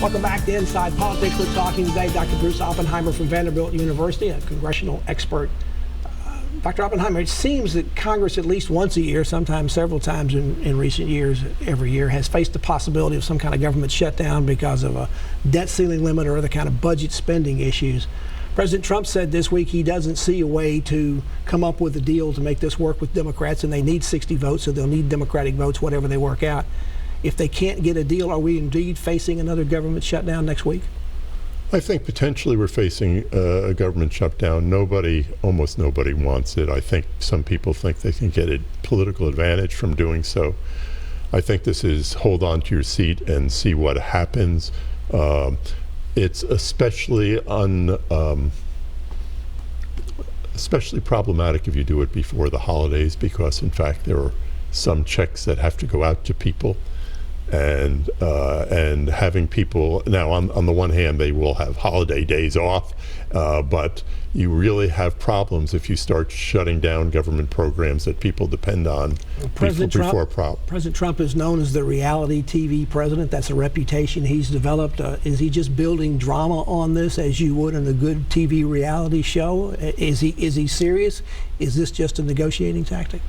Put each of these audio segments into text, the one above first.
Welcome back to Inside Politics. We're talking today Dr. Bruce Oppenheimer from Vanderbilt University, a congressional expert. Dr. Oppenheimer, it seems that Congress at least once a year, sometimes several times in recent years, every year, has faced the possibility of some kind of government shutdown because of a debt ceiling limit or other kind of budget spending issues. President Trump said this week he doesn't see a way to come up with a deal to make this work with Democrats, and they need 60 votes, so they'll need Democratic votes, whatever they work out. If they can't get a deal, are we indeed facing another government shutdown next week? I think potentially we're facing a government shutdown. Almost nobody wants it. I think some people think they can get a political advantage from doing so. I think this is hold on to your seat and see what happens. It's especially problematic if you do it before the holidays, because in fact there are some checks that have to go out to people. And having people now on the one hand, they will have holiday days off, but you really have problems if you start shutting down government programs that people depend on. President Trump is known as the reality TV president. That's a reputation he's developed. Is he just building drama on this as you would in a good TV reality show? Is he serious? Is this just a negotiating tactic?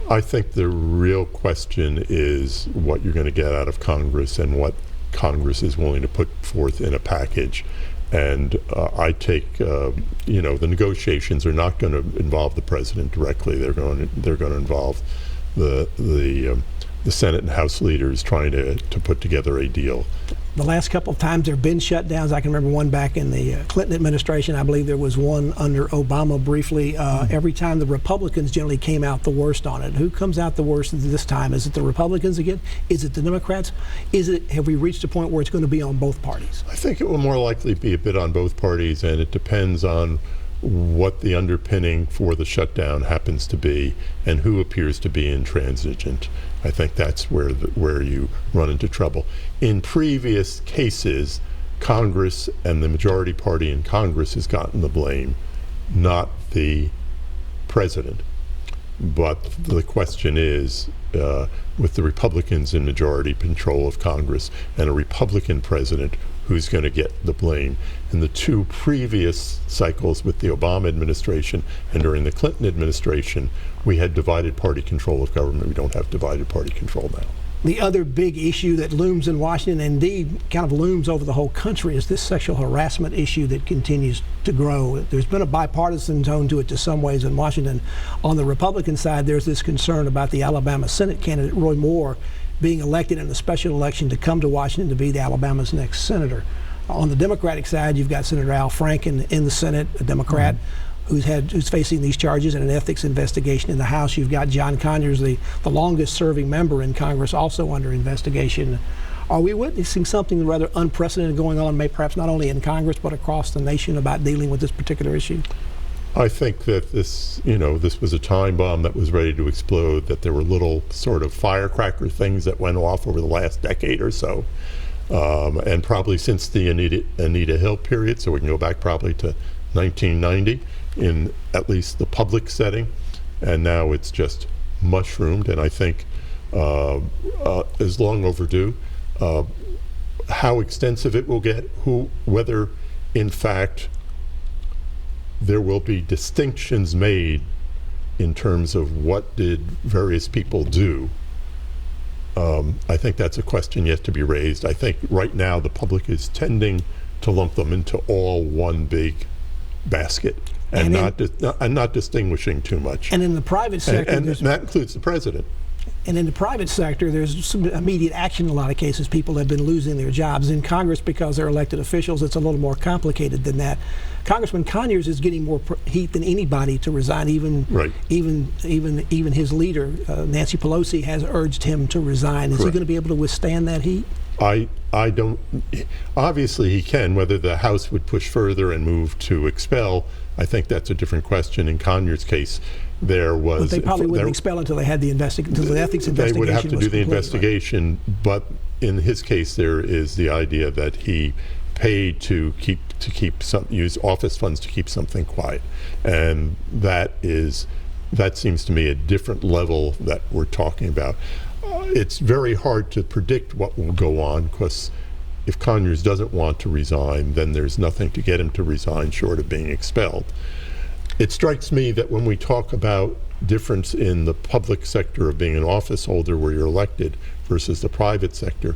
I think the real question is what you're going to get out of Congress and what Congress is willing to put forth in a package. And I take, the negotiations are not going to involve the president directly. They're going to involve the Senate and House leaders trying to put together a deal. The last couple of times there have been shutdowns. I can remember one back in the Clinton administration. I believe there was one under Obama briefly. Every time the Republicans generally came out the worst on it. Who comes out the worst this time? Is it the Republicans again? Is it the Democrats? Have we reached a point where it's going to be on both parties? I think it will more likely be a bit on both parties, and it depends on what the underpinning for the shutdown happens to be and who appears to be intransigent. I think that's where you run into trouble. In previous cases, Congress and the majority party in Congress has gotten the blame, not the president. But the question is, with the Republicans in majority control of Congress and a Republican president, who's going to get the blame? In the two previous cycles with the Obama administration and during the Clinton administration, we had divided party control of government. We don't have divided party control now. The other big issue that looms in Washington, and indeed kind of looms over the whole country, is this sexual harassment issue that continues to grow. There's been a bipartisan tone to it to some ways in Washington. On the Republican side, there's this concern about the Alabama Senate candidate, Roy Moore, being elected in a special election to come to Washington to be the Alabama's next senator. On the Democratic side, you've got Senator Al Franken in the Senate, a Democrat, who's facing these charges in an ethics investigation. In the House, you've got John Conyers, the longest serving member in Congress, also under investigation. Are we witnessing something rather unprecedented going on, maybe perhaps not only in Congress but across the nation, about dealing with this particular issue? I think that this was a time bomb that was ready to explode, that there were little sort of firecracker things that went off over the last decade or so. And probably since the Anita Hill period, so we can go back probably to 1990 in at least the public setting, and now it's just mushroomed, and I think is long overdue. How extensive it will get, whether in fact there will be distinctions made in terms of what did various people do. I think that's a question yet to be raised. I think right now the public is tending to lump them into all one big basket and not distinguishing too much. And in the private sector, and that includes the president. And in the private sector, there's some immediate action in a lot of cases. People have been losing their jobs. In Congress, because they're elected officials, it's a little more complicated than that. Congressman Conyers is getting more heat than anybody to resign. Even his leader, Nancy Pelosi, has urged him to resign. Is he going to be able to withstand that heat? I don't. Obviously, he can. Whether the House would push further and move to expel, I think that's a different question. In Conyers' case, there was. But they probably wouldn't expel until they had the ethics investigation. They would have to do the investigation, right. But in his case, there is the idea that he paid to use office funds to keep something quiet, and that seems to me a different level that we're talking about. It's very hard to predict what will go on because if Conyers doesn't want to resign, then there's nothing to get him to resign short of being expelled. It strikes me that when we talk about difference in the public sector of being an office holder where you're elected versus the private sector,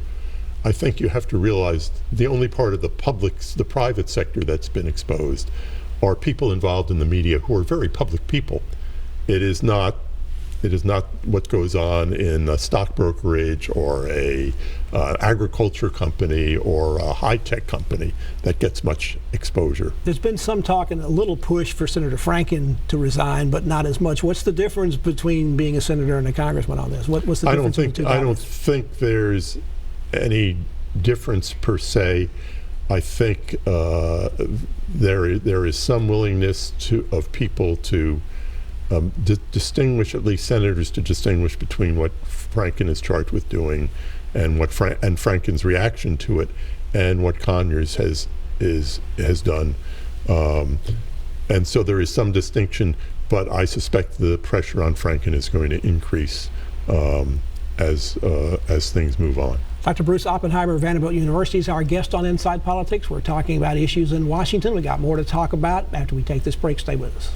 I think you have to realize the only part of the private sector that's been exposed are people involved in the media who are very public people. It is not what goes on in a stock brokerage or a agriculture company or a high-tech company that gets much exposure. There's been some talk and a little push for Senator Franken to resign, but not as much. What's the difference between being a senator and a congressman on this? What's the difference between the two? I don't think there's any difference per se. I think there is some willingness of people to distinguish, at least senators, to distinguish between what Franken is charged with doing and what Franken's reaction to it, and what Conyers has done. And so there is some distinction, but I suspect the pressure on Franken is going to increase as things move on. Dr. Bruce Oppenheimer of Vanderbilt University is our guest on Inside Politics. We're talking about issues in Washington. We got more to talk about after we take this break. Stay with us.